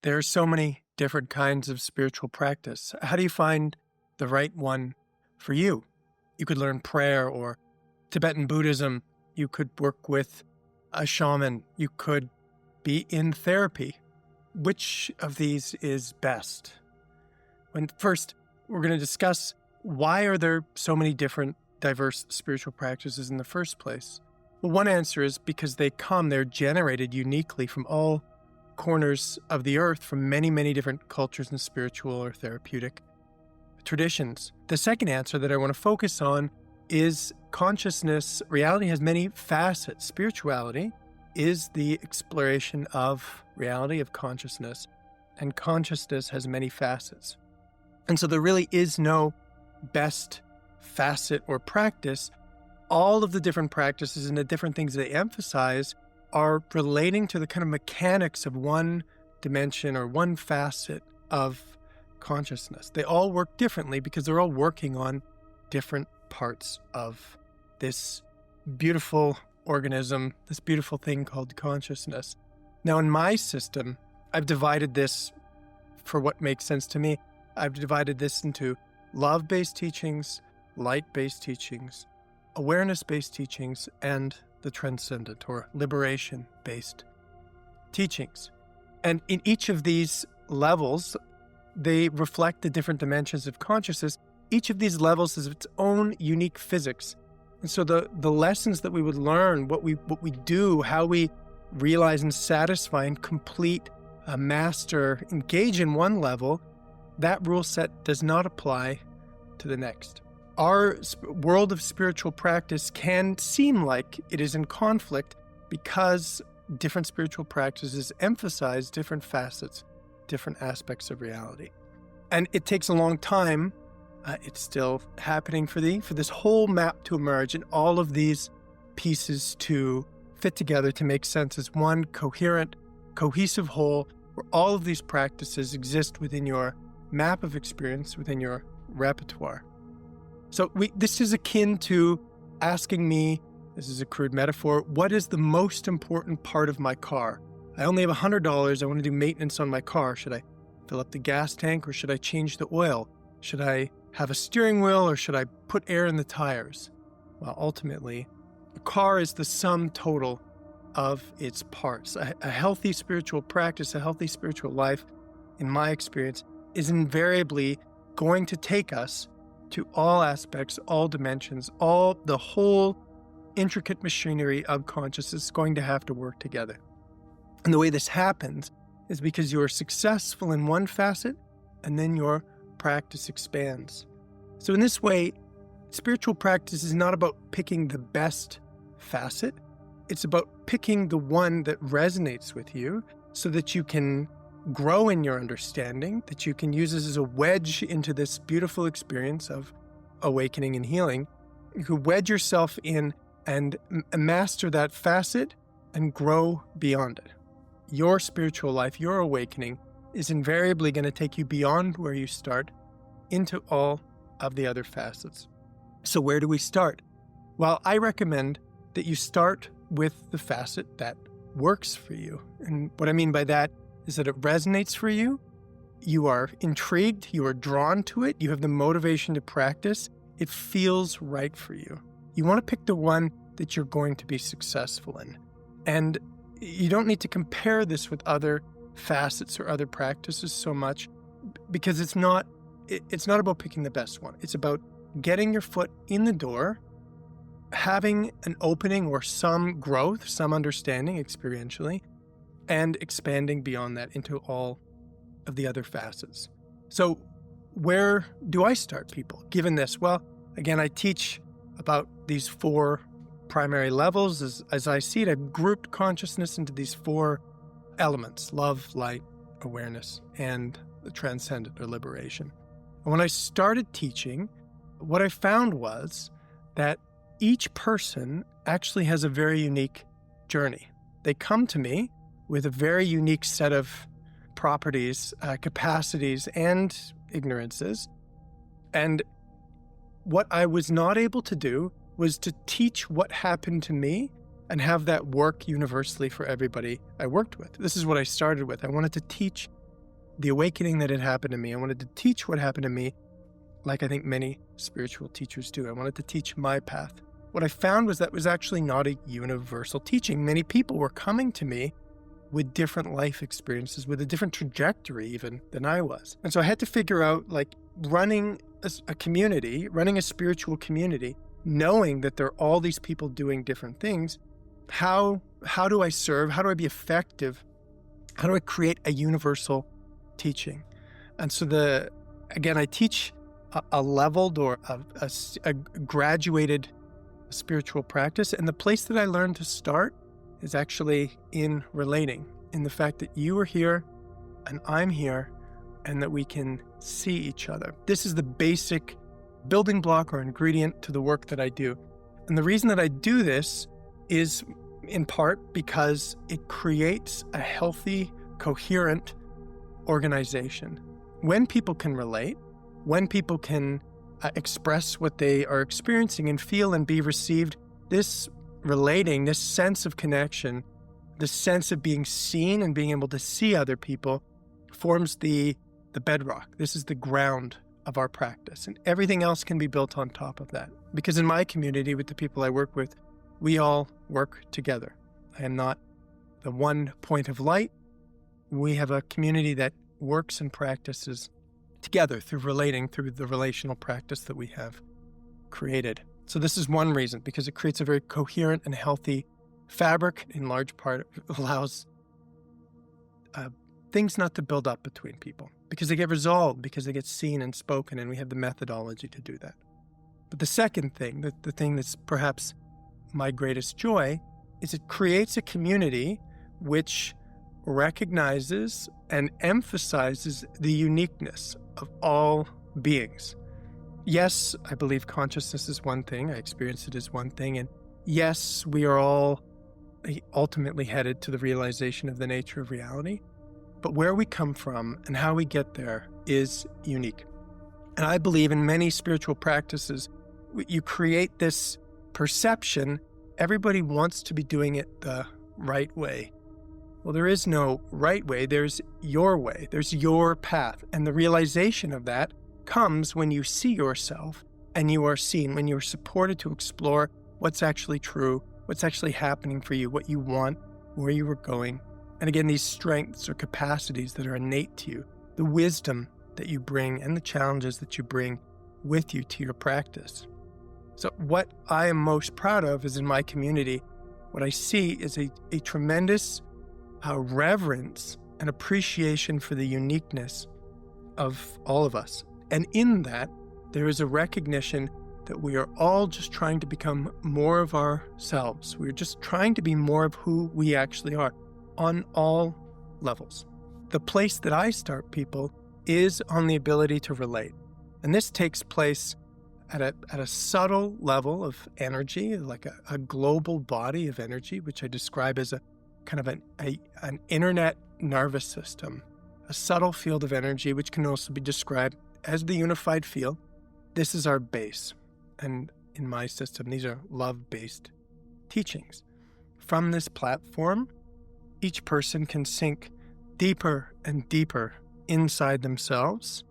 There are so many different kinds of spiritual practice. How do you find the right one for you? You could learn prayer or Tibetan Buddhism. You could work with a shaman. You could be in therapy. Which of these is best? First, we're going to discuss why are there so many different diverse spiritual practices in the first place? Well, one answer is because they're generated uniquely from all corners of the earth, from many, many different cultures and spiritual or therapeutic traditions. The second answer that I want to focus on is consciousness. Reality has many facets. Spirituality is the exploration of reality, of consciousness, and consciousness has many facets. And so there really is no best facet or practice. All of the different practices and the different things they emphasize are relating to the kind of mechanics of one dimension or one facet of consciousness. They all work differently because they're all working on different parts of this beautiful organism, this beautiful thing called consciousness. Now, in my system, I've divided this, for what makes sense to me, I've divided this into love-based teachings, light-based teachings, awareness-based teachings, and the transcendent or liberation-based teachings. And in each of these levels, they reflect the different dimensions of consciousness. Each of these levels has its own unique physics. And so the lessons that we would learn, what we do, how we realize and satisfy and complete, master, engage in one level, that rule set does not apply to the next. Our world of spiritual practice can seem like it is in conflict because different spiritual practices emphasize different facets, different aspects of reality. And it takes a long time. It's still happening for this whole map to emerge and all of these pieces to fit together to make sense as one coherent, cohesive whole where all of these practices exist within your map of experience, within your repertoire. So this is akin to asking me, this is a crude metaphor, what is the most important part of my car? I only have $100. I want to do maintenance on my car. Should I fill up the gas tank or should I change the oil? Should I have a steering wheel or should I put air in the tires? Well, ultimately, a car is the sum total of its parts. A healthy spiritual practice, a healthy spiritual life, in my experience, is invariably going to take us to all aspects, all dimensions, the whole intricate machinery of consciousness is going to have to work together. And the way this happens is because you are successful in one facet and then your practice expands. So in this way, spiritual practice is not about picking the best facet. It's about picking the one that resonates with you so that you can grow in your understanding, that you can use this as a wedge into this beautiful experience of awakening and healing. You can wedge yourself in and master that facet and grow beyond it. Your spiritual life, your awakening, is invariably going to take you beyond where you start into all of the other facets. So where do we start? Well, I recommend that you start with the facet that works for you. And what I mean by that is that it resonates for you, you are intrigued, you are drawn to it, you have the motivation to practice, it feels right for you. You want to pick the one that you're going to be successful in. And you don't need to compare this with other facets or other practices so much because it's not about picking the best one. It's about getting your foot in the door, having an opening or some growth, some understanding experientially, and expanding beyond that into all of the other facets. So where do I start people given this? Well, again, I teach about these four primary levels. As I see it, I've grouped consciousness into these four elements: love, light, awareness, and the transcendent or liberation. And when I started teaching, what I found was that each person actually has a very unique journey. They come to me with a very unique set of properties, capacities, and ignorances. And what I was not able to do was to teach what happened to me and have that work universally for everybody I worked with. This is what I started with. I wanted to teach the awakening that had happened to me. I wanted to teach what happened to me, like I think many spiritual teachers do. I wanted to teach my path. What I found was that was actually not a universal teaching. Many people were coming to me with different life experiences, with a different trajectory even than I was. And so I had to figure out, like, running a community, running a spiritual community, knowing that there are all these people doing different things. How do I serve? How do I be effective? How do I create a universal teaching? And so again, I teach a leveled or a graduated spiritual practice. And the place that I learned to start is actually in relating, in the fact that you are here and I'm here and that we can see each other. This is the basic building block or ingredient to the work that I do. And the reason that I do this is in part because it creates a healthy, coherent organization. When people can relate, when people can express what they are experiencing and feel and be received, this relating, this sense of connection, the sense of being seen and being able to see other people forms the bedrock. This is the ground of our practice, and everything else can be built on top of that. Because in my community, with the people I work with, we all work together. I am not the one point of light. We have a community that works and practices together through relating, through the relational practice that we have created. So this is one reason, because it creates a very coherent and healthy fabric. In large part, it allows things not to build up between people, because they get resolved, because they get seen and spoken, and we have the methodology to do that. But the second thing, the thing that's perhaps my greatest joy, is it creates a community which recognizes and emphasizes the uniqueness of all beings. Yes, I believe consciousness is one thing, I experience it as one thing, and yes, we are all ultimately headed to the realization of the nature of reality, but where we come from and how we get there is unique. And I believe in many spiritual practices, you create this perception, everybody wants to be doing it the right way. Well, there is no right way, there's your way, there's your path. And the realization of that comes when you see yourself and you are seen, when you are supported to explore what's actually true, what's actually happening for you, what you want, where you are going. And again, these strengths or capacities that are innate to you, the wisdom that you bring and the challenges that you bring with you to your practice. So what I am most proud of is in my community, what I see is a tremendous reverence and appreciation for the uniqueness of all of us. And in that, there is a recognition that we are all just trying to become more of ourselves. We're just trying to be more of who we actually are on all levels. The place that I start people is on the ability to relate. And this takes place at a subtle level of energy, like a global body of energy, which I describe as a kind of an internet nervous system, a subtle field of energy, which can also be described as the unified field. This is our base. And in my system, these are love-based teachings. From this platform, each person can sink deeper and deeper inside themselves,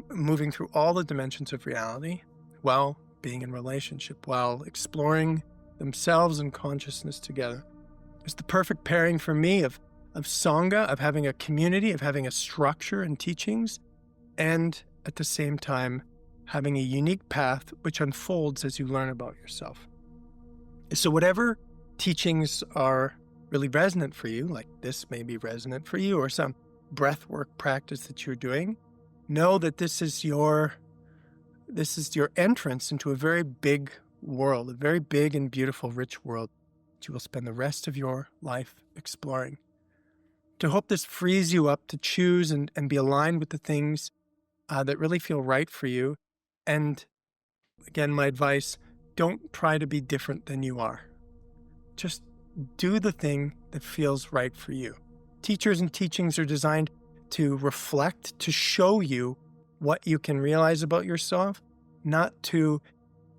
moving through all the dimensions of reality while being in relationship, while exploring themselves and consciousness together. It's the perfect pairing for me of Sangha, of having a community, of having a structure and teachings, and at the same time, having a unique path which unfolds as you learn about yourself. So whatever teachings are really resonant for you, like this may be resonant for you, or some breathwork practice that you're doing, know that this is your entrance into a very big world, a very big and beautiful, rich world that you will spend the rest of your life exploring. To hope this frees you up to choose and be aligned with the things that really feel right for you. And again, my advice, don't try to be different than you are. Just do the thing that feels right for you. Teachers and teachings are designed to reflect, to show you what you can realize about yourself, not to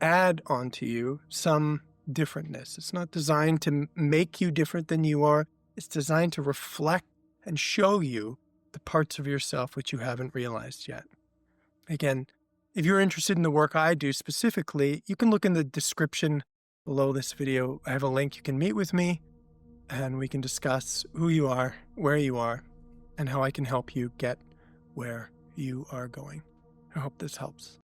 add onto you some differentness. It's not designed to make you different than you are. It's designed to reflect and show you the parts of yourself which you haven't realized yet. Again, if you're interested in the work I do specifically, you can look in the description below this video. I have a link. You can meet with me and we can discuss who you are, where you are, and how I can help you get where you are going. I hope this helps.